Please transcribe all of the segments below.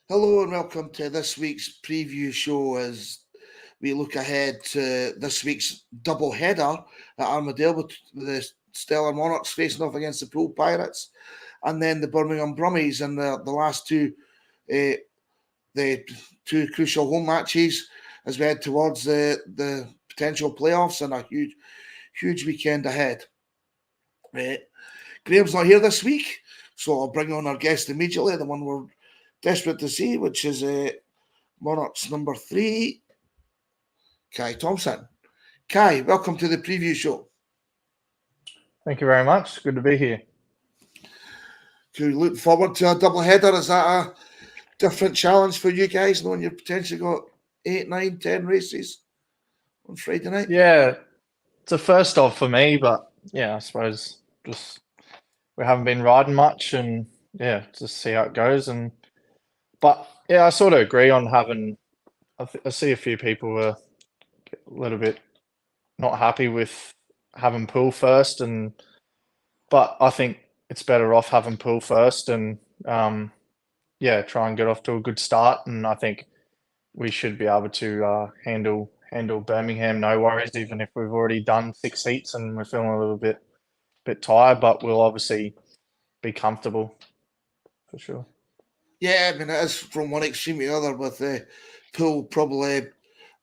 Hello and welcome to this week's preview show as we look ahead to this week's double header at Armadale with the Stellar Monarchs facing off against the Poole Pirates and then the Birmingham Brummies in the last uh, the two crucial home matches as we head towards the potential playoffs and a huge weekend ahead. Graham's not here this week, so I'll bring on our guest immediately, the one we're desperate to see, which is Monarchs number 3, Kye Thomson. Kye, welcome to the preview show. Thank you very much. Good to be here. Do you look forward to a double header? Is that a different challenge for you guys, knowing you've potentially got 8, 9, 10 races on Friday night? Yeah, it's a first off for me, but yeah, I suppose just we haven't been riding much, and yeah, just see how it goes. But yeah, I sort of agree on having. I see a few people were a little bit not happy with having Poole first, but I think it's better off having Poole first and yeah, try and get off to a good start. And I think we should be able to handle Birmingham, no worries, even if we've already done 6 heats and we're feeling a little bit tired, but we'll obviously be comfortable for sure. Yeah, I mean, it is from one extreme to the other with Poole probably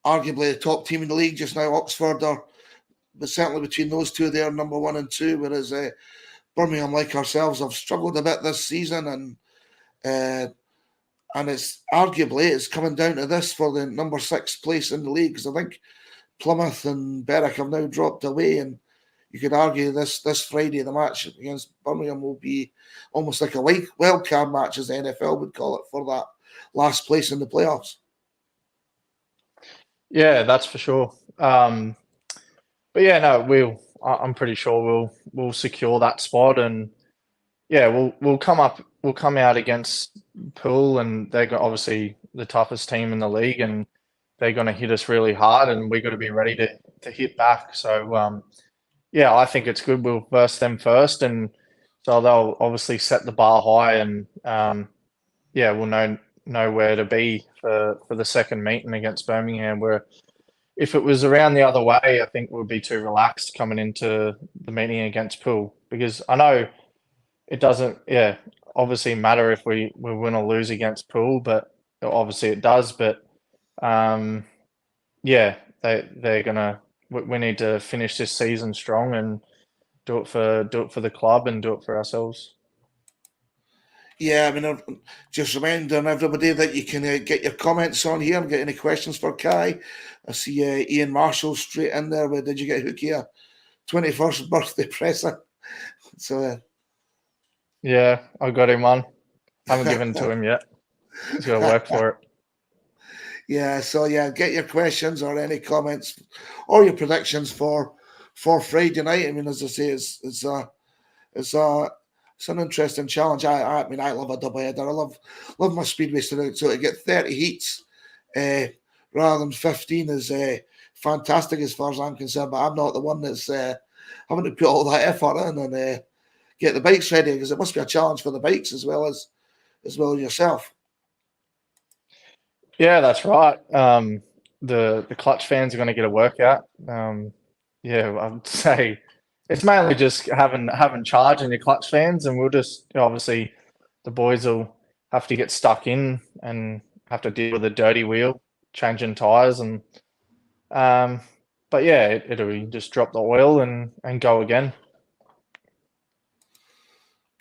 arguably the top team in the league just now, Oxford are, but certainly between those two, they're number 1 and 2, whereas Birmingham, like ourselves, have struggled a bit this season, and it's arguably it's coming down to this for the number 6 place in the league, because I think Plymouth and Berwick have now dropped away, and you could argue this Friday the match against Birmingham will be almost like a wild card match, as the NFL would call it, for that last place in the playoffs. Yeah, that's for sure. But yeah, no, I'm pretty sure we'll secure that spot, and yeah, we'll come out against Poole, and they're obviously the toughest team in the league, and they're going to hit us really hard, and we've got to be ready to hit back. So yeah, I think it's good we'll verse them first, and so they'll obviously set the bar high, and yeah, we'll know where to be for the second meeting against Birmingham. Where if it was around the other way, I think we'd be too relaxed coming into the meeting against Poole, because I know it doesn't, yeah, obviously matter if we win or lose against Poole, but obviously it does. But yeah, they're gonna. We need to finish this season strong and do it for the club and do it for ourselves. Yeah, I mean, just reminding everybody that you can get your comments on here and get any questions for Kye. I see Ian Marshall straight in there. Where did you get Hookie a 21st birthday present? So Yeah, I got him one. Haven't given it to him yet. He's got to work for it. Yeah, so yeah, get your questions or any comments or your predictions for Friday night. I mean, as I say, it's an interesting challenge. I mean, I love a double header. I love my speedways tonight. So to get 30 heats rather than 15 is fantastic as far as I'm concerned. But I'm not the one that's having to put all that effort in and get the bikes ready, because it must be a challenge for the bikes as well as yourself. Yeah, that's right. The clutch fans are going to get a workout. Yeah, I'd say it's mainly just having charge in your clutch fans, and we'll just obviously the boys will have to get stuck in and have to deal with a dirty wheel, changing tires, and but yeah, it'll be just drop the oil and go again.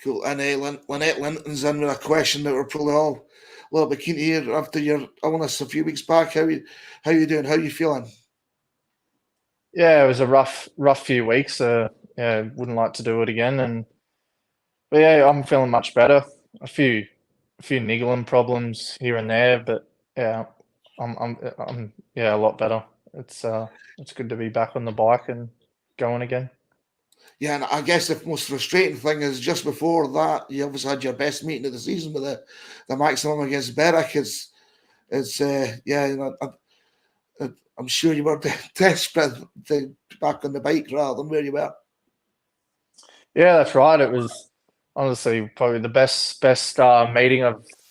Cool. And Lynette Linton's in with a question that we're probably all a little bit keen to hear after your illness a few weeks back. How you doing? How you feeling? Yeah, it was a rough few weeks. Yeah, wouldn't like to do it again, but yeah, I'm feeling much better. A few niggling problems here and there, but yeah, I'm yeah, a lot better. It's good to be back on the bike and going again. Yeah, and I guess the most frustrating thing is just before that, you obviously had your best meeting of the season with the maximum against Berwick. It's yeah, you know, I'm sure you were desperate to be back on the bike rather than where you were. Yeah, that's right. It was honestly probably the best meeting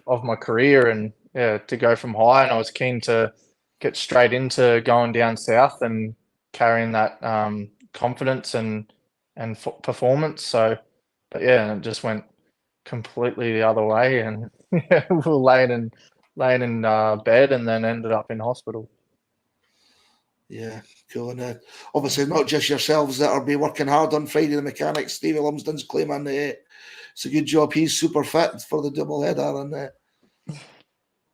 of my career, and yeah, to go from high, and I was keen to get straight into going down south and carrying that confidence and performance. So, but yeah, and it just went completely the other way, and yeah, we were laying in bed, and then ended up in hospital. Yeah, cool. And obviously, not just yourselves that are be working hard on Friday. The mechanics, Stevie Lumsden's claiming it's a good job. He's super fit for the double header, and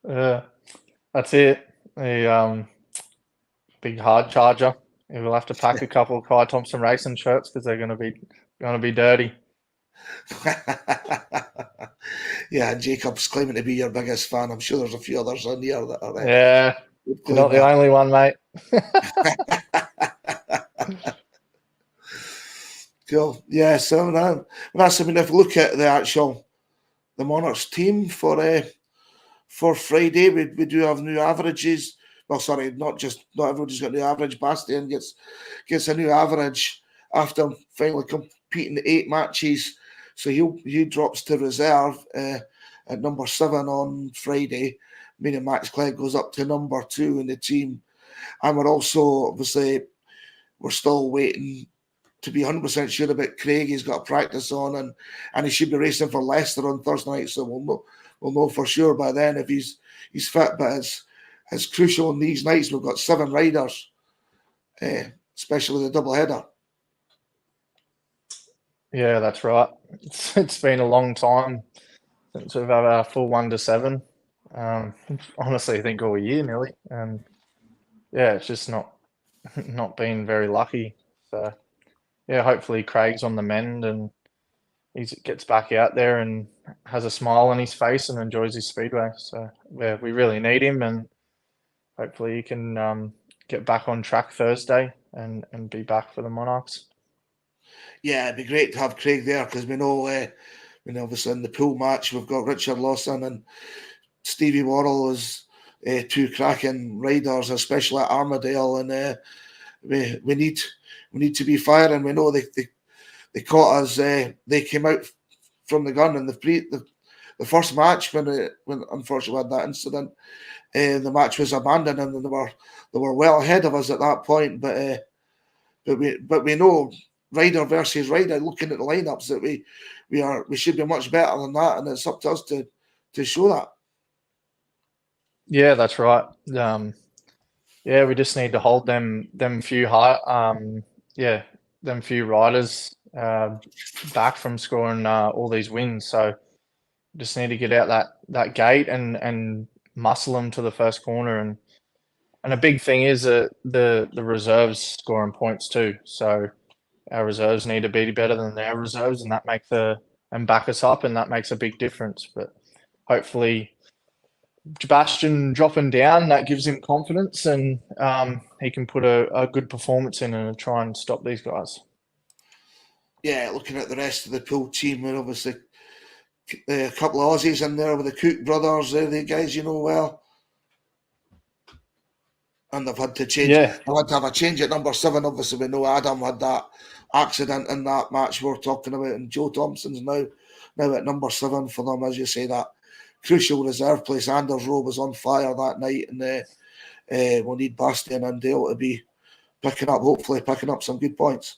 Yeah, that's it. The big hard charger. He will have to pack a couple of Kye Thomson racing shirts because they're going to be dirty. yeah, and Jacob's claiming to be your biggest fan. I'm sure there's a few others in here that are Yeah, would you're claim not the that. only one, mate. Cool. Yeah, so that's, I mean, if you look at the Monarchs team for Friday, we do have new averages. Well, sorry, not everybody's got new average. Bastian gets a new average after finally competing 8 matches, so he drops to reserve at number 7 on Friday, meaning Max Clegg goes up to number 2 in the team, and we're still waiting to be 100% sure about Craig. He's got a practice on, and he should be racing for Leicester on Thursday night. So we'll know for sure by then if he's fit. But it's crucial in these nights. We've got 7 riders, especially the double header. Yeah, that's right. It's been a long time since we've had our full 1 to 7. Honestly, I think all year nearly, and yeah, it's just not been very lucky. So yeah, hopefully Craig's on the mend and he gets back out there and has a smile on his face and enjoys his speedway. So yeah, we really need him, and hopefully he can get back on track Thursday and be back for the Monarchs. Yeah, it'd be great to have Craig there because we know, obviously in the pool match we've got Richard Lawson and Stevie Worrell as 2 cracking riders, especially at Armadale, and we need to be firing. We know they caught us. They came out from the gun in the first match when unfortunately we had that incident. The match was abandoned, and they were well ahead of us at that point. But we know rider versus rider. Looking at the lineups that we should be much better than that, and it's up to us to show that. Yeah, that's right. Yeah, we just need to hold them few high, yeah, them few riders back from scoring all these wins. So just need to get out that gate and muscle them to the first corner. And a big thing is that the reserves scoring points too. So our reserves need to be better than their reserves, and that and back us up, and that makes a big difference. But hopefully Sebastian dropping down, that gives him confidence, and he can put a good performance in and try and stop these guys. Yeah, looking at the rest of the pool team, and obviously a couple of Aussies in there with the Cook brothers. They're the guys you know well. And they've had to change. Yeah, They've had to have a change at number 7. Obviously, we know Adam had that accident in that match we're talking about, and Joe Thompson's now at number 7 for them, as you say, that crucial reserve place. Anders Rowe was on fire that night, and we'll need Bastian and Dale to be hopefully picking up some good points.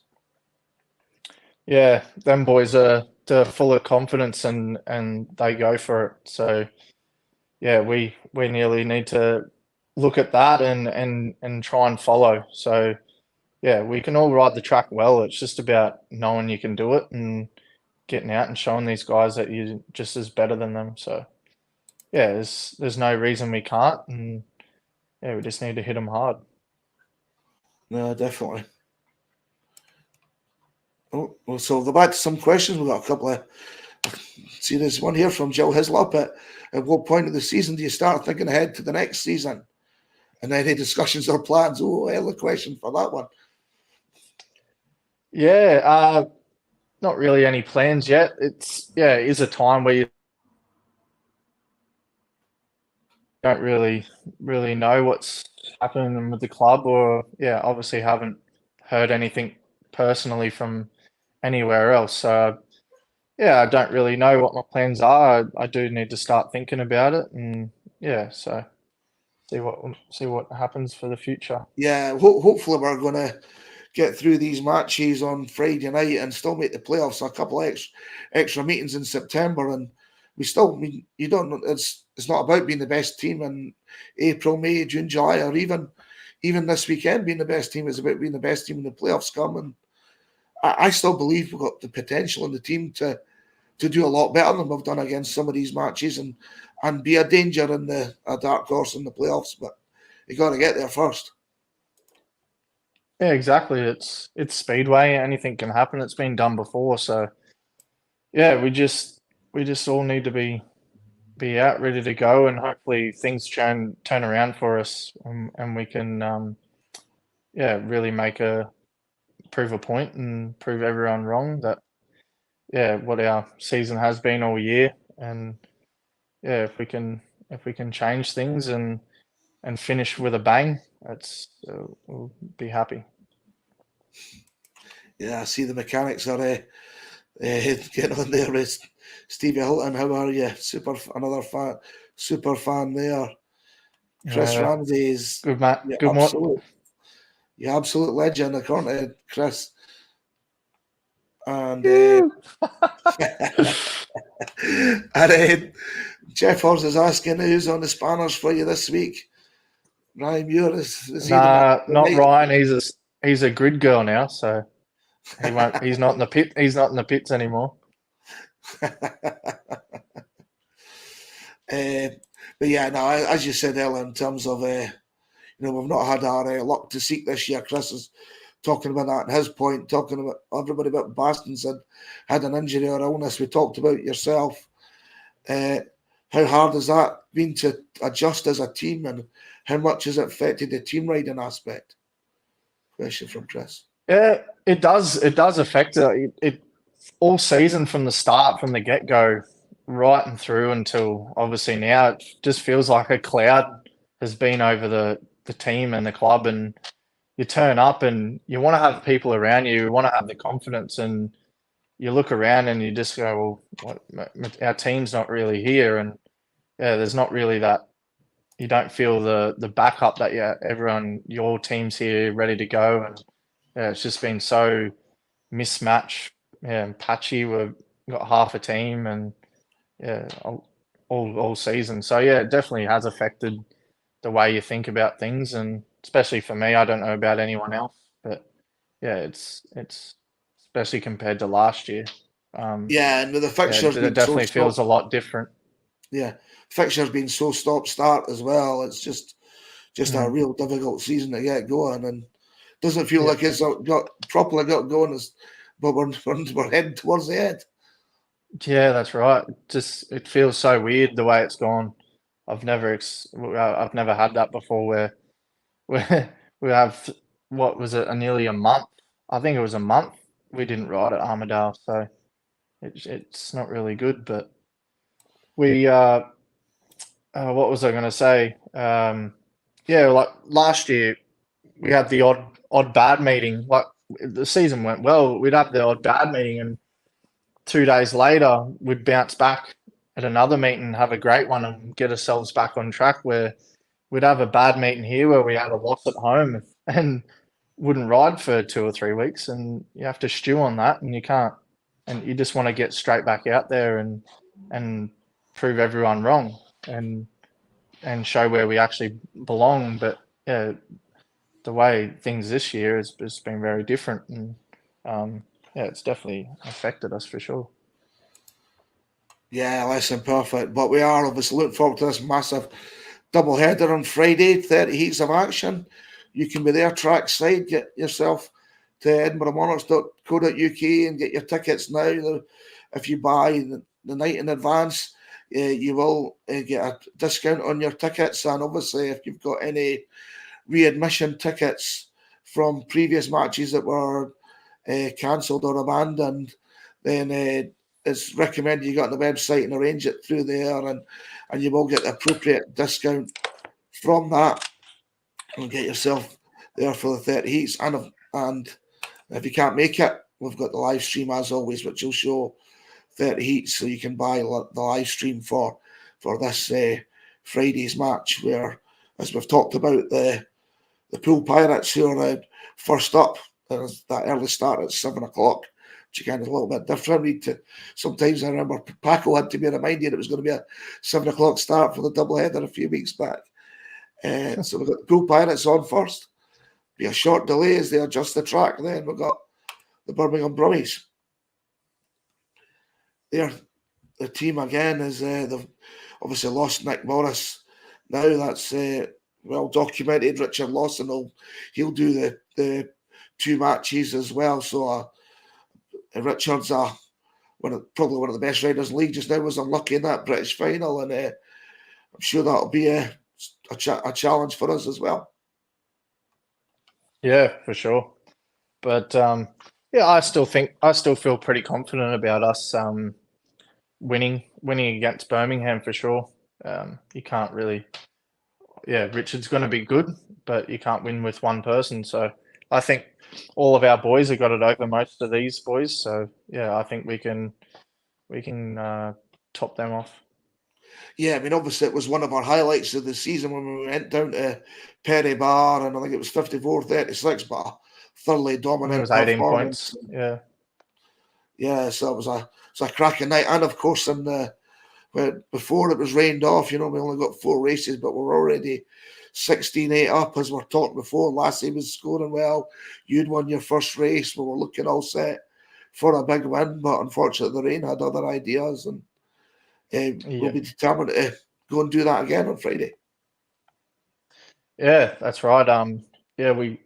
yeah, them boys they're full of confidence and they go for it. So yeah, we nearly need to look at that and try and follow. So yeah, we can all ride the track well. It's just about knowing you can do it and getting out and showing these guys that you're just as better than them. So yeah, there's no reason we can't, and yeah, we just need to hit them hard. No, definitely. Oh, well, so go back to some questions. We've got a couple of. See, there's one here from Jill Hislop. At what point of the season do you start thinking ahead to the next season? And any discussions or plans? Oh, hell, a question for that one. Yeah, not really any plans yet. It is a time where you don't really know what's happening with the club, or yeah, obviously haven't heard anything personally from anywhere else. So I don't really know what my plans are. I do need to start thinking about it, and so see what happens for the future. Yeah, hopefully we're going to get through these matches on Friday night and still make the playoffs. A couple of extra meetings in September, and we still. I mean, you don't. It's not about being the best team in April, May, June, July, or even this weekend being the best team. It's about being the best team in the playoffs come. And I still believe we've got the potential in the team to do a lot better than we've done against some of these matches and be a danger in a dark horse in the playoffs. But you got to get there first. Yeah, exactly. It's speedway. Anything can happen. It's been done before, so yeah, we just all need to be out ready to go, and hopefully things turn around for us, and we can really prove a point and prove everyone wrong that what our season has been all year, and if we can change things and finish with a bang, that's we'll be happy. Yeah, I see the mechanics are getting on there with Stevie Hilton. How are you? Another super fan there. Chris Ramsey is Good, Matt. yeah, Good morning. absolute legend according to Chris. And and Jeff Hors is asking who's on the spanners for you this week. Ryan Muir is he Nah, not Ryan. He's a grid girl now, so he won't. He's not in the pit. He's not in the pits anymore. But yeah, no, as you said, Ella, in terms of we've not had our luck to seek this year. Chris is talking about that in his point, talking about everybody about Baston's had an injury or illness. We talked about yourself. How hard has that been to adjust as a team, and how much has it affected the team riding aspect? Question from Chris. Yeah, it does. It does affect it all season from the start, from the get go, right and through until obviously now. It just feels like a cloud has been over the team and the club, and you turn up and you want to have people around you, you want to have the confidence, and you look around and you just go, well, our team's not really here, and there's not really that. You don't feel the backup that your team's here ready to go, and it's just been so mismatched, and patchy. We've got half a team, and all season. So it definitely has affected the way you think about things, and especially for me, I don't know about anyone else, but it's especially compared to last year. And with the fixtures, it definitely feels a lot different. Yeah, fixtures being so stop-start as well. It's just a real difficult season to get going, and doesn't feel like it's properly got going. But we're heading towards the end. Yeah, that's right. Just it feels so weird the way it's gone. I've never had that before where we have what was it nearly a month? I think it was a month we didn't ride at Armidale, so it's not really good. But we what was I going to say? Like last year we had the odd bad meeting. Like the season went well, we'd have the odd bad meeting, and 2 days later we'd bounce back at another meeting, have a great one, and get ourselves back on track. Where we'd have a bad meeting here where we had a loss at home and wouldn't ride for 2 or 3 weeks, and you have to stew on that, and you can't, and you just want to get straight back out there and prove everyone wrong and show where we actually belong. But the way things this year has been very different, and it's definitely affected us for sure. Yeah, less than perfect, but we are obviously looking forward to this massive double header on Friday. 30 heats of action. You can be there trackside. Get yourself to edinburghmonarchs.co.uk and get your tickets now. If you buy the night in advance, you will get a discount on your tickets. And obviously, if you've got any readmission tickets from previous matches that were cancelled or abandoned, then it's recommended you go on the website and arrange it through there, and you will get the appropriate discount from that and get yourself there for the 30 heats. And if you can't make it, we've got the live stream as always, which will show 30 heats, so you can buy the live stream for this Friday's match, where, as we've talked about, the Poole Pirates, who are first up. There's that early start at 7 o'clock, which again is a little bit different. Sometimes I remember Paco had to be reminded it was going to be a 7 o'clock start for the doubleheader a few weeks back. So we've got the Poole Pirates on first. Be a short delay as they adjust the track. Then we've got the Birmingham Brummies. Their team again is they've obviously lost Nick Morris. Now that's well documented. Richard Lawson he'll do the 2 matches as well. So Richard's probably one of the best riders in the league just now. Was unlucky in that British final, and I'm sure that'll be a challenge for us as well. Yeah, for sure. But yeah, I still feel pretty confident about us winning against Birmingham for sure. You can't really, Richard's going to be good, but you can't win with one person. So I think all of our boys have got it over most of these boys. So yeah, I think we can top them off. Yeah, I mean, obviously it was one of our highlights of the season when we went down to Perry Bar, and I think it was 54-36, but a thoroughly dominant It was 18 performance. points. Yeah. Yeah, so it was a cracking night. And of course, before it was rained off, we only got 4 races, but we're already 16-8 up, as we're talking before. Lassie was scoring well. You'd won your first race. We were looking all set for a big win, but unfortunately the rain had other ideas, and we'll be determined to go and do that again on Friday. Yeah, that's right. Yeah, we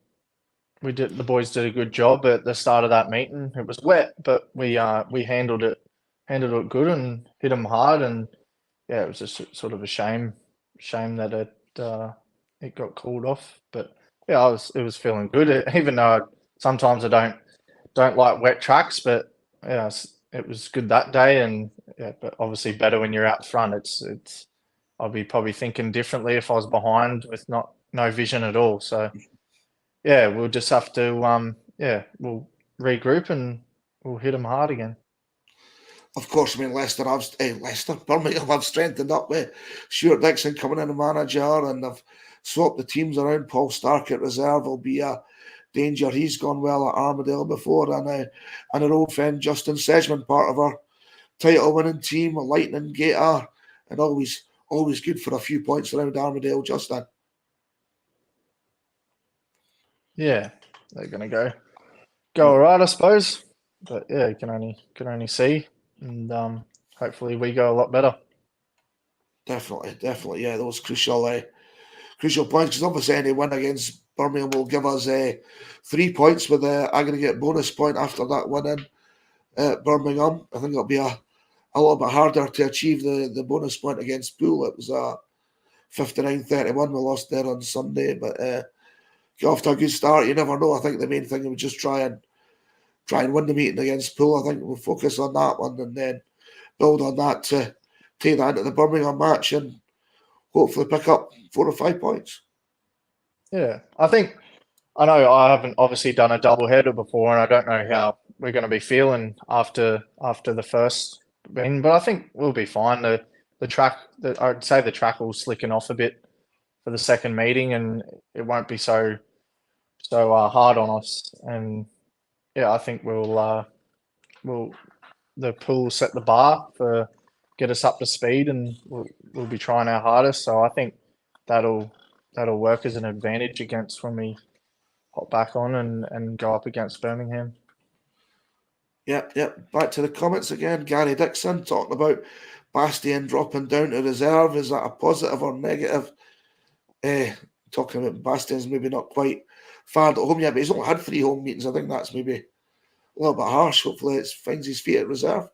did. The boys did a good job at the start of that meeting. It was wet, but we handled it good and hit them hard. And yeah, it was just sort of a shame that it got called off. But yeah, it was feeling good. Even though sometimes I don't like wet tracks, but yeah, it was good that day. And yeah, but obviously better when you're out front. It's I'll be probably thinking differently if I was behind with no vision at all. So yeah, we'll just have to we'll regroup and we'll hit them hard again. Of course, I mean, Birmingham have strengthened up with Stuart Dixon coming in as manager, and they've swapped the teams around. Paul Stark at reserve will be a danger. He's gone well at Armadale before, and our old friend Justin Sedgman, part of our title-winning team, a lightning gator, and always good for a few points around Armadale, Justin. Yeah, they're gonna go all right, I suppose. But yeah, you can only see, and hopefully we go a lot better. Definitely, yeah, those crucial points, because obviously any win against Birmingham will give us 3 points with the aggregate bonus point after that win in Birmingham. I think it'll be a little bit harder to achieve the bonus point against Poole. It was 59-31 we lost there on Sunday, but get off to a good start. You never know. I think the main thing was just try and win the meeting against Poole. I think we'll focus on that one and then build on that to take that into the Birmingham match and hopefully pick up 4 or 5 points. Yeah, I know I haven't obviously done a double header before, and I don't know how we're going to be feeling after the first win, but I think we'll be fine. The track, I'd say the track will slicken off a bit for the second meeting, and it won't be so hard on us. And yeah, I think we'll the Poole set the bar for get us up to speed, and we'll be trying our hardest. So I think that'll work as an advantage against when we hop back on and go up against Birmingham. Yep. Back to the comments again. Gary Dixon talking about Bastien dropping down to reserve. Is that a positive or negative? Talking about Bastien's maybe not quite fired at home yet, but he's only had 3 home meetings. I think that's maybe a little bit harsh. Hopefully it finds his feet at reserve.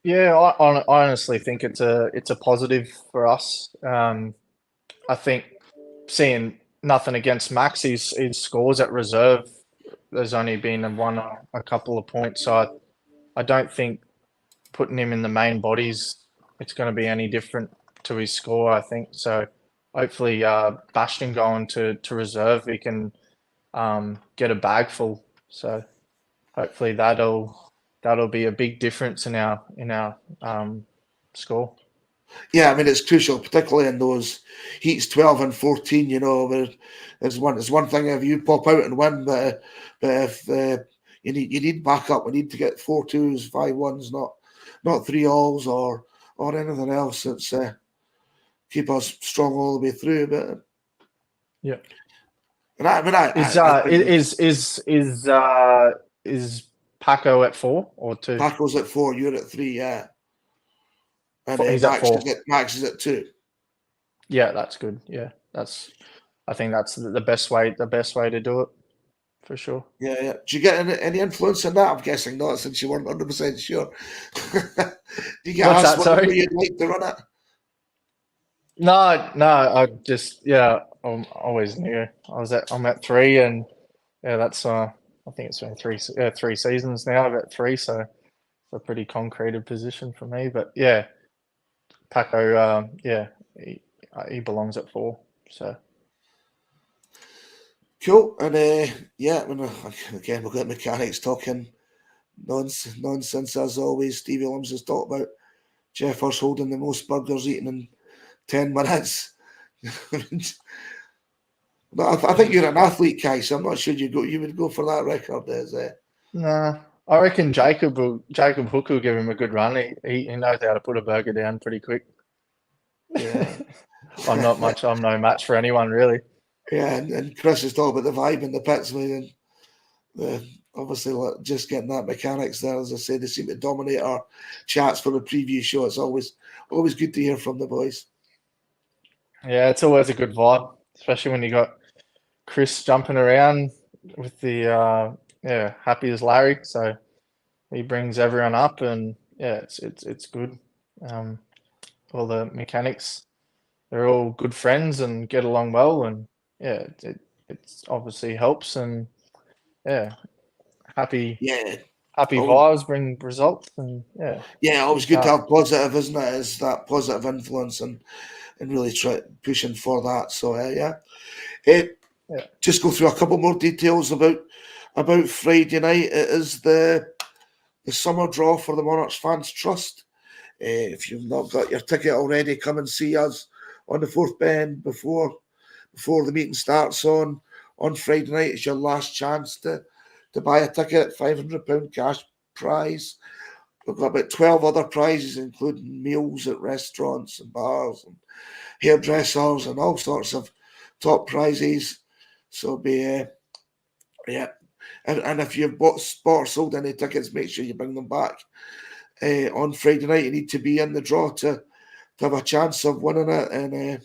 Yeah, I honestly think it's a positive for us. I think seeing nothing against Max, his scores at reserve, there's only been a couple of points. So I don't think putting him in the main bodies, it's going to be any different to his score, I think. So hopefully Bastion going to reserve, he can get a bag full. So hopefully that'll that'll be a big difference in our score. Yeah, I mean it's crucial, particularly in those heats 12 and 14. Where it's one thing if you pop out and win, but if you need backup, we need to get 4-2s, 5-1s, not 3-alls or anything else that's keep us strong all the way through. But yeah, and I think is Paco at 4 or 2? Paco's at 4, you're at 3, yeah, and He's at 4. Max is at 2. Yeah, that's good. Yeah, I think that's the best way to do it for sure. Yeah, yeah. Do you get any influence in that? I'm guessing not, since you weren't 100% sure. Do you get What's asked that? Sorry. where you'd like to run it? No, I just I always knew I'm at 3, and yeah, that's I think it's been 3 seasons now. I'm at 3, so it's a pretty concreted position for me. But yeah, Paco, yeah, he belongs at 4. So Cool. And yeah, again, we've got mechanics talking nonsense as always. Stevie Lums has talked about Jeffers holding the most burgers eaten in 10 minutes. But I think you're an athlete, Kai, so I'm not sure you would go for that record. nah, I reckon Jacob Hook will give him a good run. He knows how to put a burger down pretty quick. Yeah. I'm no match for anyone really. Yeah, and Chris is talking about the vibe in the pits, and obviously just getting that mechanics there. As I say, they seem to dominate our chats for the preview show. It's always good to hear from the boys. Yeah, it's always a good vibe, especially when you got Chris jumping around with the happy as Larry. So he brings everyone up, and yeah, it's good. All the mechanics, they're all good friends and get along well, and yeah, it's obviously helps, and yeah, happy Yeah. vibes bring results, and yeah. Yeah, always good to have positive, isn't it? Is that positive influence and really try pushing for that. So yeah. Just go through a couple more details about Friday night. It is the summer draw for the Monarchs Fans Trust. If you've not got your ticket already, come and see us on the Fourth Bend before the meeting starts on Friday night. It's your last chance to buy a ticket. £500 cash prize. We've got about 12 other prizes, including meals at restaurants and bars and hairdressers and all sorts of top prizes. So yeah. And if you've bought or sold any tickets, make sure you bring them back. On Friday night, you need to be in the draw to have a chance of winning it. And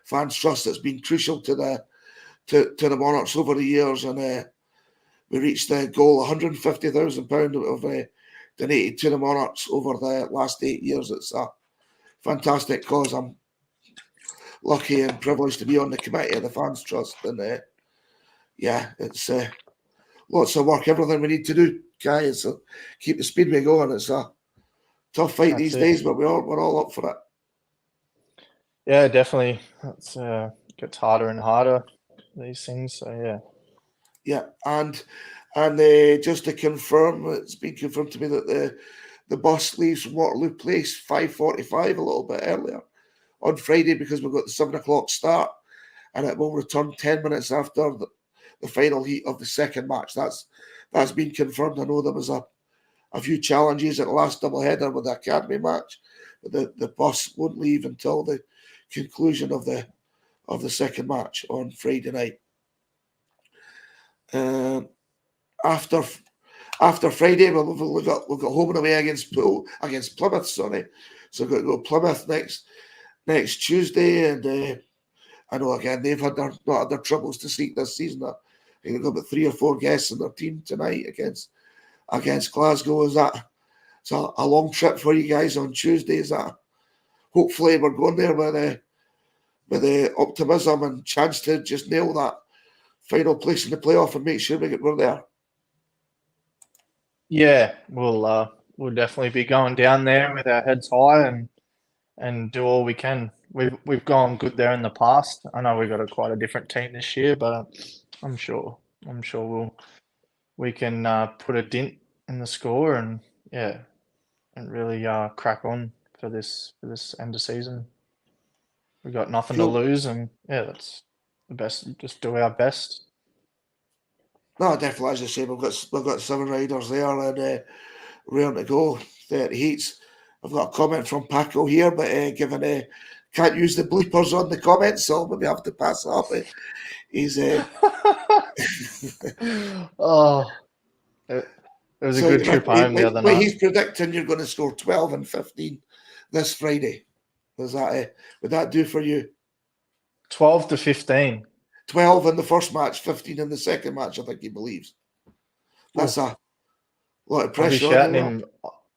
Fans Trust, that's been crucial to the Monarchs over the years. And we reached the goal, £150,000 of donated to the Monarchs over the last 8 years. It's a fantastic cause. I'm lucky and privileged to be on the committee of the Fans Trust. And yeah, it's lots of work, everything we need to do, guys. So keep the speedway going. It's a tough fight these days, but we're all up for it. Yeah, definitely. It's gets harder and harder, these things. So yeah. Yeah, and just to confirm, it's been confirmed to me that the bus leaves from Waterloo Place 5:45, a little bit earlier on Friday, because we've got the 7 o'clock start, and it will return 10 minutes after the final heat of the second match. That's been confirmed. I know there was a few challenges at the last doubleheader with the academy match, but the bus won't leave until the conclusion of the second match on Friday night. After Friday, we've got home and away against Plymouth. Sorry, so we've got to go Plymouth next Tuesday, and I know again they've had their troubles to seek this season. I think they've got about 3 or 4 guests in their team tonight against Glasgow. Is that it's a long trip for you guys on Tuesday? Is that hopefully we're going there with the optimism and chance to just nail that final place in the playoff and make sure we're there. Yeah, we'll definitely be going down there with our heads high and do all we can. We've gone good there in the past. I know we've got quite a different team this year, but I'm sure we can put a dent in the score, and really crack on for this end of season. We've got nothing to Cool. lose, and that's the best. Just do our best. No, definitely, as I say, we've got 7 riders there and ready to go. 30 heats. I've got a comment from Paco here, but given can't use the bleepers on the comments, so I'll maybe have to pass it up. He's Oh, it was a so good trip home the other night. he's predicting you're going to score 12 and 15 this Friday. Would that do for you? 12 to 15. 12 in the first match, 15 in the second match, I think he believes. That's a lot of pressure on him.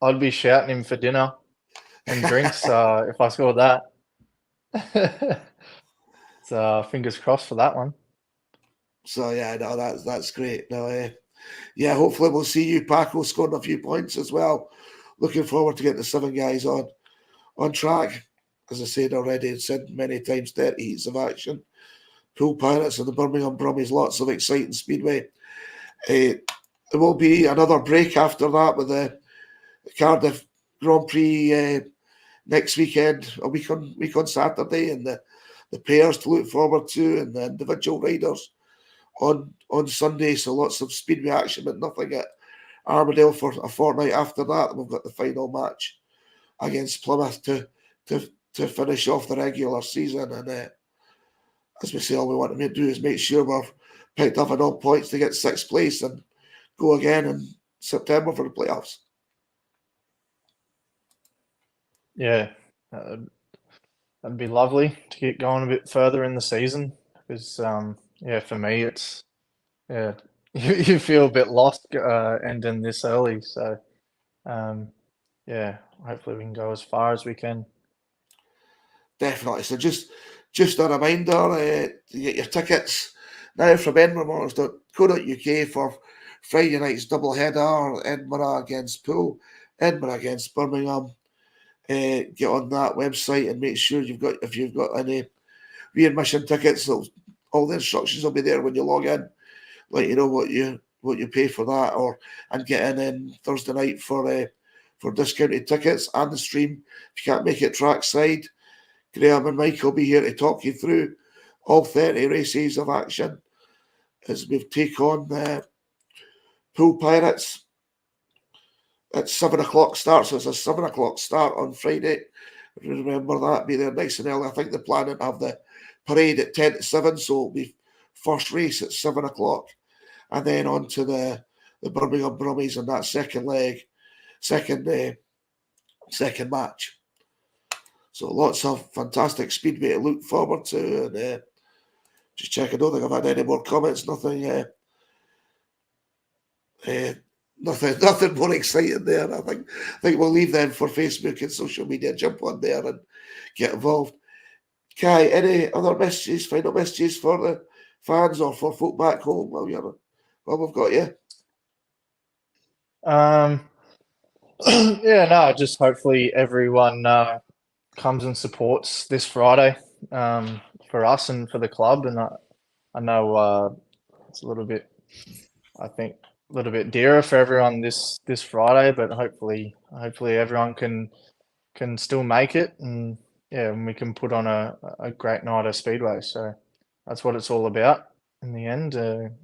I'd be shouting him for dinner and drinks if I scored that. So fingers crossed for that one. So yeah, no, that's great. No, yeah, hopefully we'll see you, Paco, scoring a few points as well. Looking forward to getting the 7 guys on track. As I said already, it's said many times, 30 heats of action. Poole Pirates and the Birmingham Brummies, lots of exciting speedway. There will be another break after that with the Cardiff Grand Prix next weekend, a week on Saturday, and the pairs to look forward to, and the individual riders on Sunday. So lots of speedway action, but nothing at Armadale for a fortnight after that. We've got the final match against Plymouth to finish off the regular season. And as we say, all we want to do is make sure we're picked up enough points to get 6th place and go again in September for the playoffs. Yeah, that'd be lovely to get going a bit further in the season because, for me, it's you feel a bit lost ending this early. So, hopefully we can go as far as we can. Definitely. So just a reminder to get your tickets now from edinburghmonarchs.co.uk for Friday night's double header, Edinburgh against Poole, Edinburgh against Birmingham. Get on that website and make sure if you've got any readmission tickets, all the instructions will be there when you log in. Let you know what you pay for that, and get in Thursday night for discounted tickets and the stream. If you can't make it trackside, Graham and Mike will be here to talk you through all 30 races of action as we take on the Poole Pirates. At 7 o'clock start, so it's a 7 o'clock start on Friday. Remember that, be there nice and early. I think they're planning to have the parade at 10 to 7, so it'll be first race at 7 o'clock, and then on to the Birmingham Brummies in that second leg, second match. So lots of fantastic speedway to look forward to. And just check, I don't think I've had any more comments. Nothing more exciting there. I think we'll leave them for Facebook and social media. Jump on there and get involved. Kye, any other final messages for the fans or for folk back home while we've got you? Just hopefully everyone comes and supports this Friday for us and for the club. And I know it's a little bit dearer for everyone this Friday, but hopefully everyone can still make it, and we can put on a great night of speedway. So that's what it's all about in the end.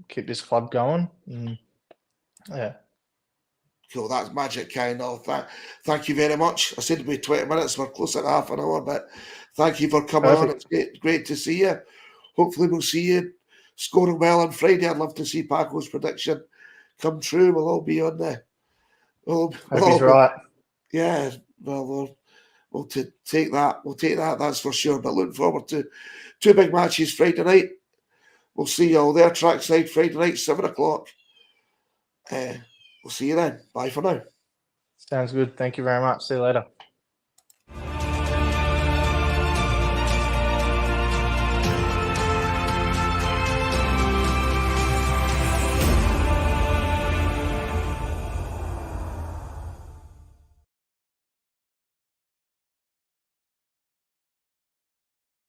Keep this club going. And, Cool, that's magic, Kye. No, thank you very much. I said it'd be 20 minutes. We're closer to half an hour, but thank you for coming on. It's great to see you. Hopefully we'll see you scoring well on Friday. I'd love to see Paco's prediction come true. We'll all be on there. Hope he's right. Yeah, well, we'll take that. We'll take that, that's for sure. But looking forward to 2 big matches Friday night. We'll see you all there, trackside Friday night, 7 o'clock. We'll see you then. Bye for now. Sounds good. Thank you very much. See you later.